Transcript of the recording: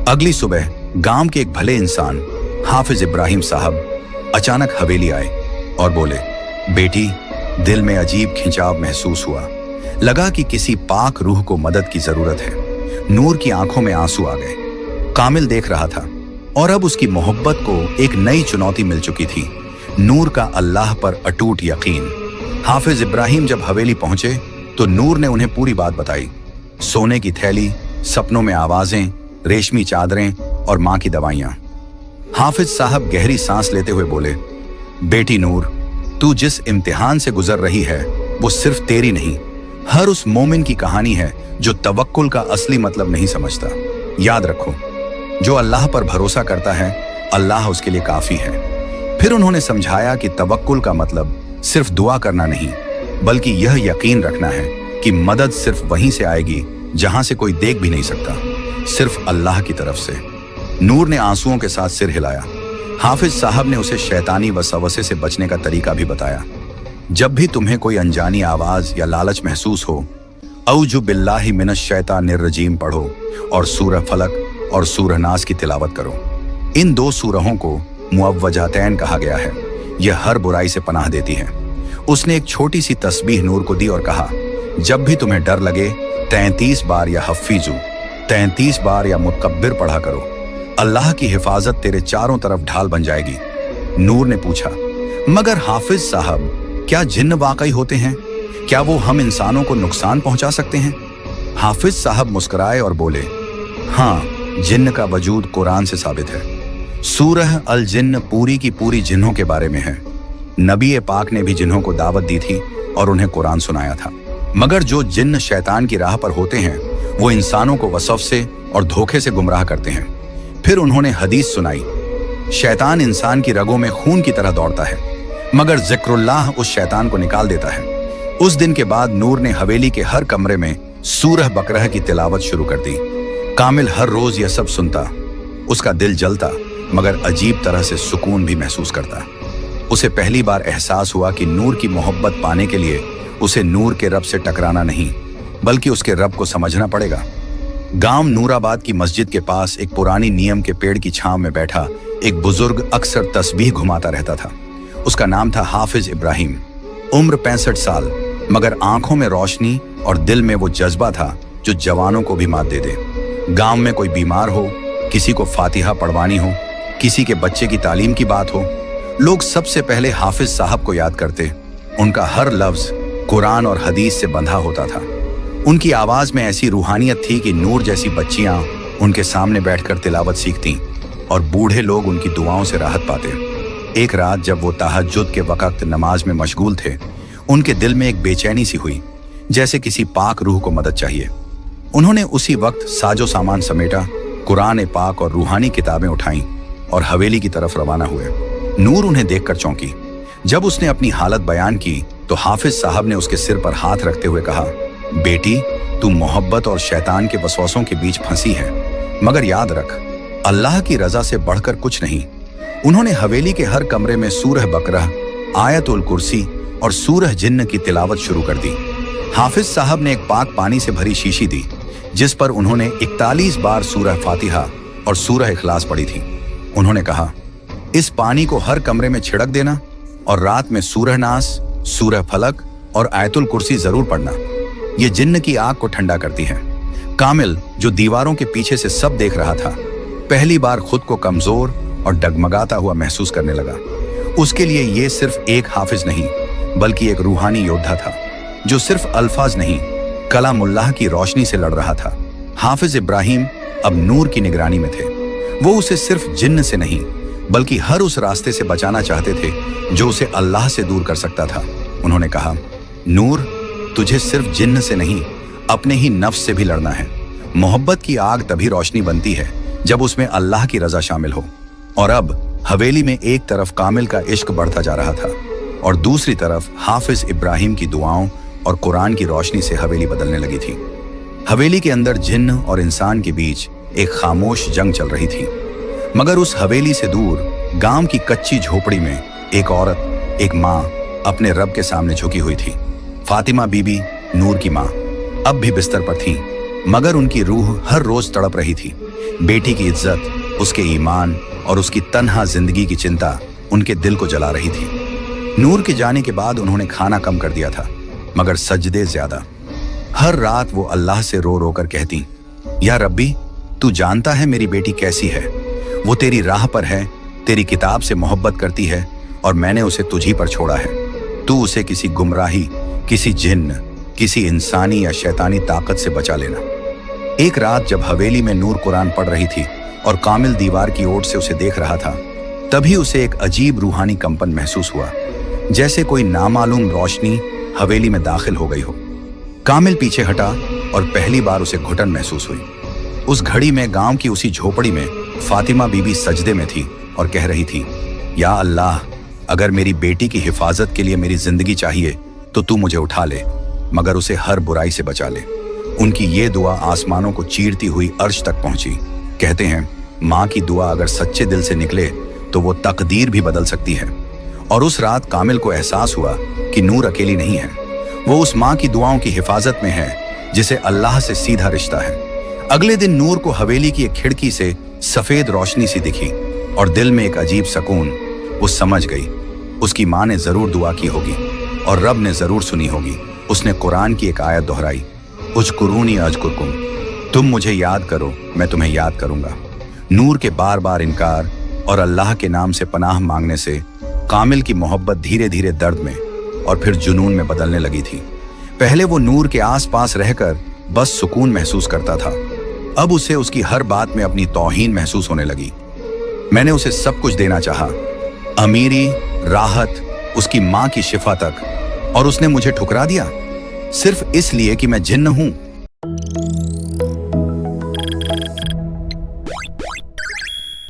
अगली सुबह गांव के एक भले इंसान हाफिज इब्राहिम साहब अचानक हवेली आए और बोले, बेटी, दिल में अजीब खिंचाव महसूस हुआ। लगा कि किसी पाक रूह को मदद की जरूरत है। नूर की आंखों में आंसू आ गए। कामिल देख रहा था और अब उसकी मोहब्बत को एक नई चुनौती मिल चुकी थी, नूर का अल्लाह पर अटूट यकीन। हाफिज इब्राहिम जब हवेली पहुंचे तो नूर ने उन्हें पूरी बात बताई। सोने की थैली, सपनों में आवाजें, रेशमी चादरें और मां की दवाइयां। हाफिज साहब गहरी सांस लेते हुए बोले, बेटी नूर, तू जिस इम्तिहान से गुजर रही है वो सिर्फ तेरी नहीं, हर उस मोमिन की कहानी है जो तवक्कुल का असली मतलब नहीं समझता। याद रखो, जो अल्लाह पर भरोसा करता है, अल्लाह उसके लिए काफी है। फिर उन्होंने समझाया कि तवक्कुल का मतलब सिर्फ दुआ करना नहीं, बल्कि यह यकीन रखना है कि मदद सिर्फ वहीं से आएगी जहां से कोई देख भी नहीं सकता, सिर्फ अल्लाह की तरफ से। नूर ने आंसुओं के साथ सिर हिलाया। हाफिज साहब ने उसे शैतानी वसवसे से बचने का तरीका भी बताया। जब भी तुम्हें कोई अनजानी आवाज या लालच महसूस हो, औजु बिल्लाहि मिनश शैतानिर रजीम पढ़ो और सूरह फलक और सूरह नास की तिलावत करो। इन दो सूरहों को मुअव्वजातैन कहा गया है। यह हर बुराई से पनाह देती है। उसने एक छोटी सी तस्बीह नूर को दी और कहा, जब भी तुम्हें डर लगे 33 बार या हफीजू, 33 बार या मुतकब्बिर पढ़ा करो। अल्लाह की हिफाजत तेरे चारों तरफ ढाल बन जाएगी। नूर ने पूछा, मगर हाफिज साहब, क्या जिन्न वाकई होते हैं? क्या वो हम इंसानों को नुकसान पहुंचा सकते हैं? हाफिज साहब मुस्कुराए और बोले, हाँ, जिन्न का वजूद कुरान से साबित है। सूरह अल जिन्न पूरी की पूरी जिन्हों के बारे में है। नबी पाक ने भी जिन्हों को दावत दी थी और उन्हें कुरान सुनाया था। मगर जो जिन्न शैतान की राह पर होते हैं, वो इंसानों को वसवसे और धोखे से गुमराह करते हैं। फिर उन्होंने हदीस सुनाई, शैतान इंसान की रगों में खून की तरह दौड़ता है, मगर जिक्रुल्लाह उस शैतान को निकाल देता है। उस दिन के बाद नूर ने हवेली के हर कमरे में सूरह बकरह की तिलावत शुरू कर दी। कामिल हर रोज यह सब सुनता। उसका दिल जलता, मगर अजीब तरह से सुकून भी महसूस करता। उसे पहली बार एहसास हुआ कि नूर की मोहब्बत पाने के लिए उसे नूर के रब से टकराना नहीं, बल्कि उसके रब को समझना पड़ेगा। गांव नूराबाद की मस्जिद के पास एक पुरानी नीम के पेड़ की छांव में बैठा एक बुजुर्ग अक्सर तस्बीह घुमाता रहता था। उसका नाम था हाफिज इब्राहिम। उम्र 65 साल, मगर आंखों में रोशनी और दिल में वो जज्बा था जो जवानों को भी मात दे दे। गांव में कोई बीमार हो, किसी को फातिहा पढ़वानी हो, किसी के बच्चे की तालीम की बात हो, लोग सबसे पहले हाफिज साहब को याद करते। उनका हर लफ्ज कुरान और हदीस से बंधा होता था। उनकी आवाज में ऐसी रूहानियत थी कि नूर जैसी बच्चियां उनके सामने बैठकर तिलावत सीखती और बूढ़े लोग उनकी दुआओं से राहत पाते। एक रात जब वो तहज्जुद के वक्त नमाज में मशगूल थे, उनके दिल में एक बेचैनी सी हुई, जैसे किसी पाक रूह को मदद चाहिए। उन्होंने उसी वक्त साजो सामान समेटा, कुरान पाक और रूहानी किताबें उठाईं और हवेली की तरफ रवाना हुए। नूर उन्हें देखकर चौंकी। जब उसने अपनी हालत बयान की तो हाफिज साहब ने उसके सिर पर हाथ रखते हुए कहा, बेटी, तू मोहब्बत और शैतान के वसवसों के बीच फंसी है, मगर याद रख, अल्लाह की रजा से बढ़कर कुछ नहीं। उन्होंने हवेली के हर कमरे में सूरह बकरह, आयतुल कुर्सी और सूरह जिन्न की तिलावत शुरू कर दी। हाफिज साहब ने एक पाक पानी से भरी शीशी दी, जिस पर उन्होंने 41 बार सूरह फातिहा और सूरह इखलास पढ़ी थी। उन्होंने कहा, इस पानी को हर कमरे में छिड़क देना और रात में सूरह नास, सूरह फलक और आयतुल कुर्सी जरूर पढ़ना। ये जिन्न की आग को ठंडा करती है। कामिल, जो दीवारों के पीछे से सब देख रहा था, पहली बार खुद को कमजोर और डगमगाता हुआ महसूस करने लगा। उसके लिए ये सिर्फ एक हाफिज नहीं, बल्कि एक रूहानी योद्धा था, जो सिर्फ अल्फाज नहीं, कलामुल्लाह की रोशनी से लड़ रहा था। हाफिज इब्राहिम अब नूर की निगरानी में थे। वो उसे सिर्फ जिन्न से नहीं, बल्कि हर उस रास्ते से बचाना चाहते थे जो उसे अल्लाह से दूर कर सकता था। उन्होंने कहा, नूर, तुझे सिर्फ जिन्न से नहीं, अपने ही नफ्स से भी लड़ना है। मोहब्बत की आग तभी रोशनी बनती है जब उसमें अल्लाह की रजा शामिल हो। और अब हवेली में एक तरफ कामिल का इश्क बढ़ता जा रहा था और दूसरी तरफ हाफिज इब्राहिम की दुआओं और कुरान की रोशनी से हवेली बदलने लगी थी। हवेली के अंदर जिन्न और इंसान के बीच एक खामोश जंग चल रही थी। मगर उस हवेली से दूर गांव की कच्ची झोपड़ी में एक औरत, एक माँ, अपने रब के सामने झुकी हुई थी। फातिमा बीबी नूर की माँ अब भी बिस्तर पर थी, मगर उनकी रूह हर रोज तड़प रही थी। बेटी की इज्जत, उसके ईमान और उसकी तन्हा जिंदगी की चिंता उनके दिल को जला रही थी। नूर के जाने के बाद उन्होंने खाना कम कर दिया था, मगर सजदे ज्यादा। हर रात वो अल्लाह से रो रो कर कहती, या रब्बी, तू जानता है मेरी बेटी कैसी है। वो तेरी राह पर है, तेरी किताब से मोहब्बत करती है और मैंने उसे तुझी पर छोड़ा है। तू उसे किसी गुमराही, किसी जिन्न, किसी इंसानी या शैतानी ताकत से बचा लेना। एक रात जब हवेली में नूर कुरान पढ़ रही थी और कामिल दीवार की ओर से उसे देख रहा था, तभी उसे एक अजीब रूहानी कंपन महसूस हुआ, जैसे कोई नामालूम रोशनी हवेली में दाखिल हो गई हो। कामिल पीछे हटा और पहली बार उसे घुटन महसूस हुई। उस घड़ी में गांव की उसी झोपड़ी में फातिमा बीबी सजदे में थी और कह रही थी, या अल्लाह, अगर मेरी बेटी की हिफाजत के लिए मेरी जिंदगी चाहिए तो तू मुझे उठा ले, मगर उसे हर बुराई से बचा ले। उनकी ये दुआ आसमानों को चीरती हुई अर्श तक पहुंची। कहते हैं, माँ की दुआ अगर सच्चे दिल से निकले तो वो तकदीर भी बदल सकती है। और उस रात कामिल को एहसास हुआ कि नूर अकेली नहीं है, वो उस माँ की दुआओं की हिफाजत में है जिसे अल्लाह से सीधा रिश्ता है। अगले दिन नूर को हवेली की एक खिड़की से सफेद रोशनी सी दिखी और दिल में एक अजीब सुकून। वो समझ गई, उसकी माँ ने जरूर दुआ की होगी और रब ने जरूर सुनी होगी। उसने कुरान की एक आयत दोहराई, उज़कुरूनी अज़कुरकुम, तुम मुझे याद करो, मैं तुम्हें याद करूंगा। नूर के बार बार इनकार और अल्लाह के नाम से पनाह मांगने से कामिल की मोहब्बत धीरे धीरे दर्द में और फिर जुनून में बदलने लगी थी। पहले वो नूर के आसपास रहकर बस सुकून महसूस करता था, अब उसे उसकी हर बात में अपनी तौहीन महसूस होने लगी। मैंने उसे सब कुछ देना चाहा, अमीरी, राहत, उसकी माँ की शिफा तक, और उसने मुझे ठुकरा दिया सिर्फ इसलिए कि मैं जिन्न हूं।